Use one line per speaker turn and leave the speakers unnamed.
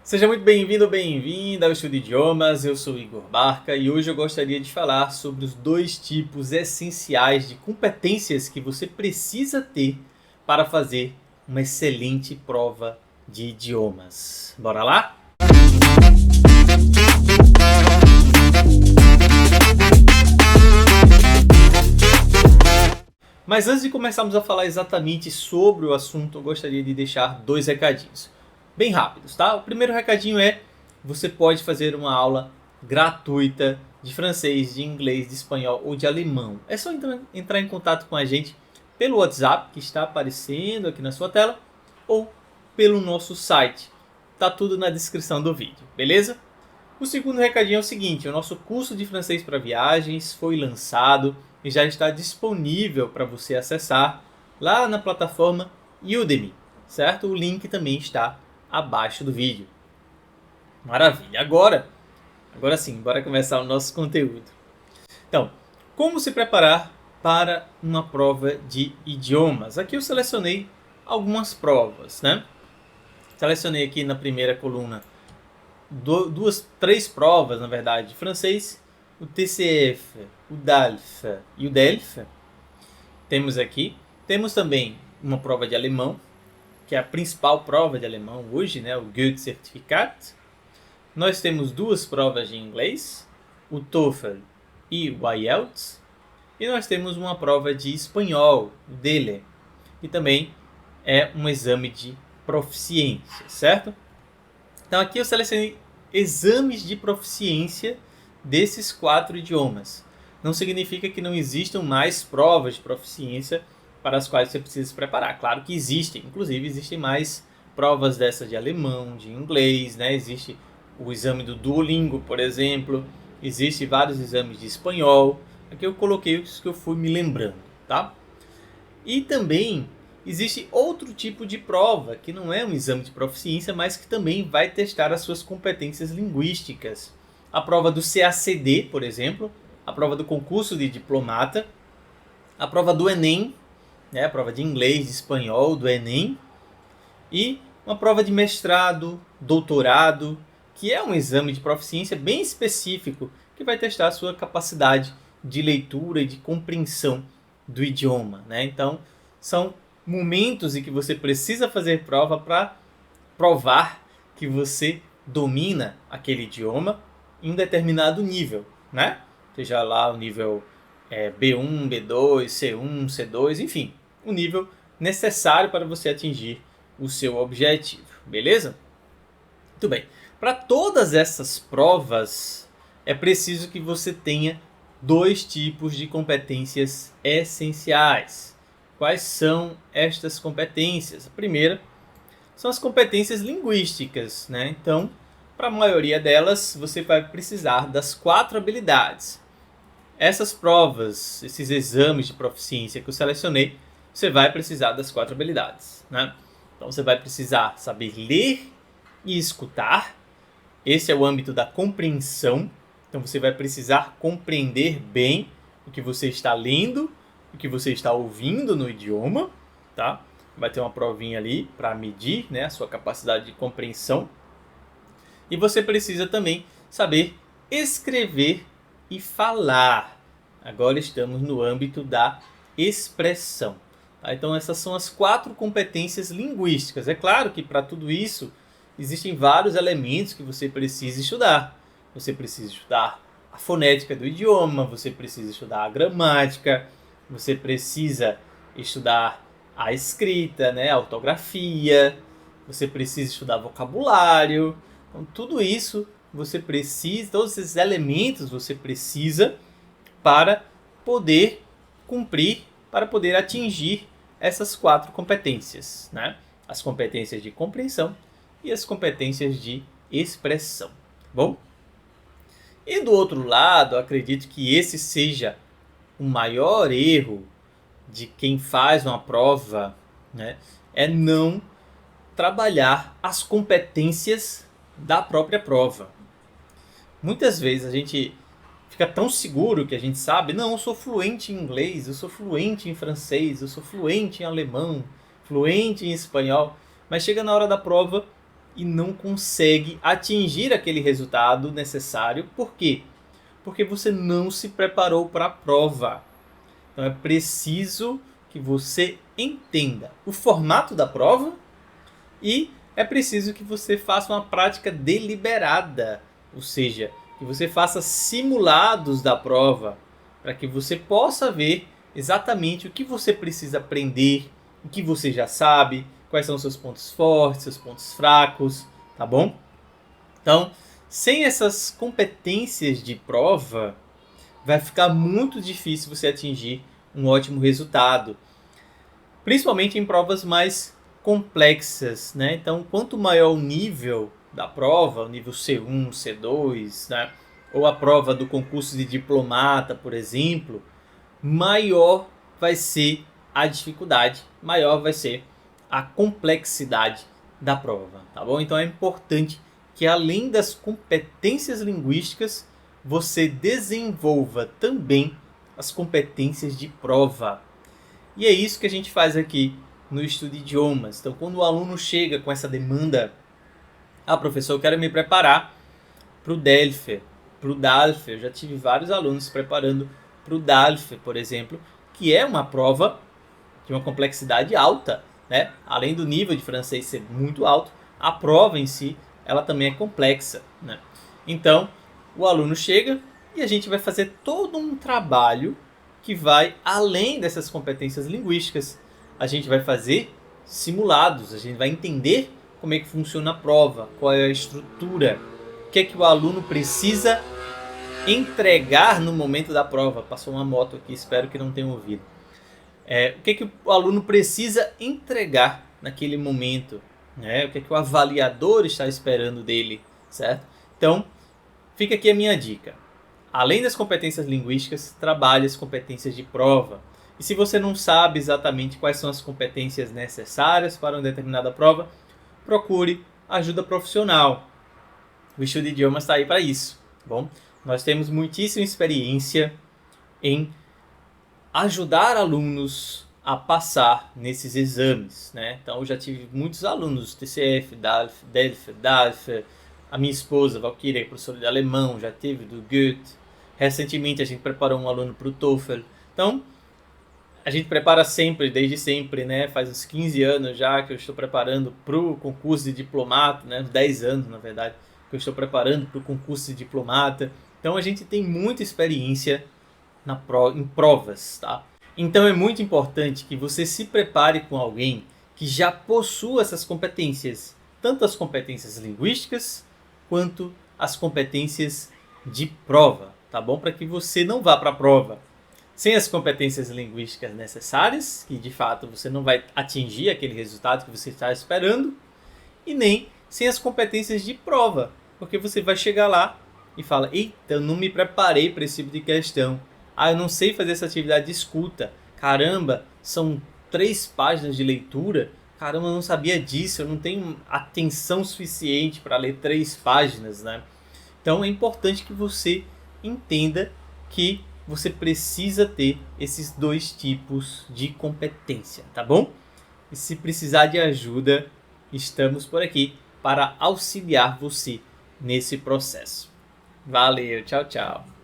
Seja muito bem-vindo ou bem-vinda ao Estudo de Idiomas, eu sou Igor Barca e hoje eu gostaria de falar sobre os dois tipos essenciais de competências que você precisa ter para fazer uma excelente prova de idiomas. Bora lá? Mas antes de começarmos a falar exatamente sobre o assunto, eu gostaria de deixar dois recadinhos bem rápidos, tá? O primeiro recadinho é: você pode fazer uma aula gratuita de francês, de inglês, de espanhol ou de alemão. É só entrar em contato com a gente pelo WhatsApp que está aparecendo aqui na sua tela ou pelo nosso site. Tá tudo na descrição do vídeo, beleza? O segundo recadinho é o seguinte: o nosso curso de francês para viagens foi lançado e já está disponível para você acessar lá na plataforma Udemy, certo? O link também está abaixo do vídeo. Maravilha! Agora sim, bora começar o nosso conteúdo. Então, como se preparar para uma prova de idiomas? Aqui eu selecionei algumas provas, né? Selecionei aqui na primeira coluna três provas, na verdade, de francês: o TCF, o DALF e o DELF. Temos aqui. Temos também uma prova de alemão, que é a principal prova de alemão hoje, né, o Goethe-Zertifikat. Nós temos duas provas de inglês, o TOEFL e o IELTS. E nós temos uma prova de espanhol, o DELE, que também é um exame de proficiência, certo? Então aqui eu selecionei exames de proficiência desses 4 idiomas. Não significa que não existam mais provas de proficiência para as quais você precisa se preparar. Claro que existem, inclusive existem mais provas dessas de alemão, de inglês, né? Existe o exame do Duolingo, por exemplo, existem vários exames de espanhol. Aqui eu coloquei os que eu fui me lembrando, tá? E também existe outro tipo de prova, que não é um exame de proficiência, mas que também vai testar as suas competências linguísticas. A prova do CACD, por exemplo, a prova do concurso de diplomata, a prova do Enem, né, a prova de inglês, de espanhol, do Enem, e uma prova de mestrado, doutorado, que é um exame de proficiência bem específico, que vai testar a sua capacidade de leitura e de compreensão do idioma, né? Então, são momentos em que você precisa fazer prova para provar que você domina aquele idioma em um determinado nível, né? Seja lá o nível B1, B2, C1, C2, enfim, o nível necessário para você atingir o seu objetivo, beleza? Muito bem. Para todas essas provas, é preciso que você tenha dois tipos de competências essenciais. Quais são estas competências? A primeira são as competências linguísticas, né? Então, para a maioria delas, você vai precisar das 4 habilidades. Essas provas, esses exames de proficiência que eu selecionei, você vai precisar das 4 habilidades, né? Então, você vai precisar saber ler e escutar. Esse é o âmbito da compreensão. Então, você vai precisar compreender bem o que você está lendo, o que você está ouvindo no idioma, tá? Vai ter uma provinha ali para medir, né, a sua capacidade de compreensão. E você precisa também saber escrever e falar. Agora estamos no âmbito da expressão. Tá? Então essas são as 4 competências linguísticas. É claro que para tudo isso existem vários elementos que você precisa estudar. Você precisa estudar a fonética do idioma, você precisa estudar a gramática, você precisa estudar a escrita, né, a ortografia, você precisa estudar vocabulário. Então, tudo isso você precisa, todos esses elementos você precisa para poder cumprir, para poder atingir essas 4 competências, né? As competências de compreensão e as competências de expressão. Bom? E do outro lado, acredito que esse seja o maior erro de quem faz uma prova, né, é não trabalhar as competências da própria prova. Muitas vezes a gente fica tão seguro que a gente sabe: não, eu sou fluente em inglês, eu sou fluente em francês, eu sou fluente em alemão, fluente em espanhol, mas chega na hora da prova e não consegue atingir aquele resultado necessário. Por quê? Porque você não se preparou para a prova. Então é preciso que você entenda o formato da prova e é preciso que você faça uma prática deliberada, ou seja, que você faça simulados da prova para que você possa ver exatamente o que você precisa aprender, o que você já sabe, quais são os seus pontos fortes, seus pontos fracos, tá bom? Então, sem essas competências de prova, vai ficar muito difícil você atingir um ótimo resultado, principalmente em provas mais complexas, né? Então, quanto maior o nível da prova, o nível C1, C2, né? Ou a prova do concurso de diplomata, por exemplo, maior vai ser a dificuldade, maior vai ser a complexidade da prova, tá bom? Então é importante que além das competências linguísticas, você desenvolva também as competências de prova. E é isso que a gente faz aqui no Estudo Idiomas. Então, quando o aluno chega com essa demanda, professor, eu quero me preparar para o DELF, para o DALF. Eu já tive vários alunos se preparando para o DALF, por exemplo, que é uma prova de uma complexidade alta, né? Além do nível de francês ser muito alto, a prova em si, ela também é complexa, né? Então, o aluno chega e a gente vai fazer todo um trabalho que vai além dessas competências linguísticas. A gente vai fazer simulados, a gente vai entender como é que funciona a prova, qual é a estrutura, o que é que o aluno precisa entregar no momento da prova. Passou uma moto aqui, espero que não tenham ouvido. O que é que o aluno precisa entregar naquele momento, né? O que é que o avaliador está esperando dele, certo? Então, fica aqui a minha dica. Além das competências linguísticas, trabalhe as competências de prova. E se você não sabe exatamente quais são as competências necessárias para uma determinada prova, procure ajuda profissional. O Estudo de Idiomas está aí para isso. Bom, nós temos muitíssima experiência em ajudar alunos a passar nesses exames, né? Então eu já tive muitos alunos, TCF, DELF, a minha esposa, Valkyria, professora de alemão, já teve do Goethe. Recentemente a gente preparou um aluno para o TOEFL. Então, a gente prepara sempre, desde sempre, né? Faz uns 15 anos já que eu estou preparando para o concurso de diplomata, né? 10 anos, na verdade, que eu estou preparando para o concurso de diplomata. Então, a gente tem muita experiência em provas, tá? Então, é muito importante que você se prepare com alguém que já possua essas competências, tanto as competências linguísticas quanto as competências de prova, tá bom? Para que você não vá para a prova sem as competências linguísticas necessárias, que de fato você não vai atingir aquele resultado que você está esperando, e nem sem as competências de prova, porque você vai chegar lá e fala: eita, eu não me preparei para esse tipo de questão. Eu não sei fazer essa atividade de escuta. Caramba, são 3 páginas de leitura. Caramba, eu não sabia disso, eu não tenho atenção suficiente para ler 3 páginas, né? Então é importante que você entenda que você precisa ter esses 2 tipos de competência, tá bom? E se precisar de ajuda, estamos por aqui para auxiliar você nesse processo. Valeu, tchau, tchau.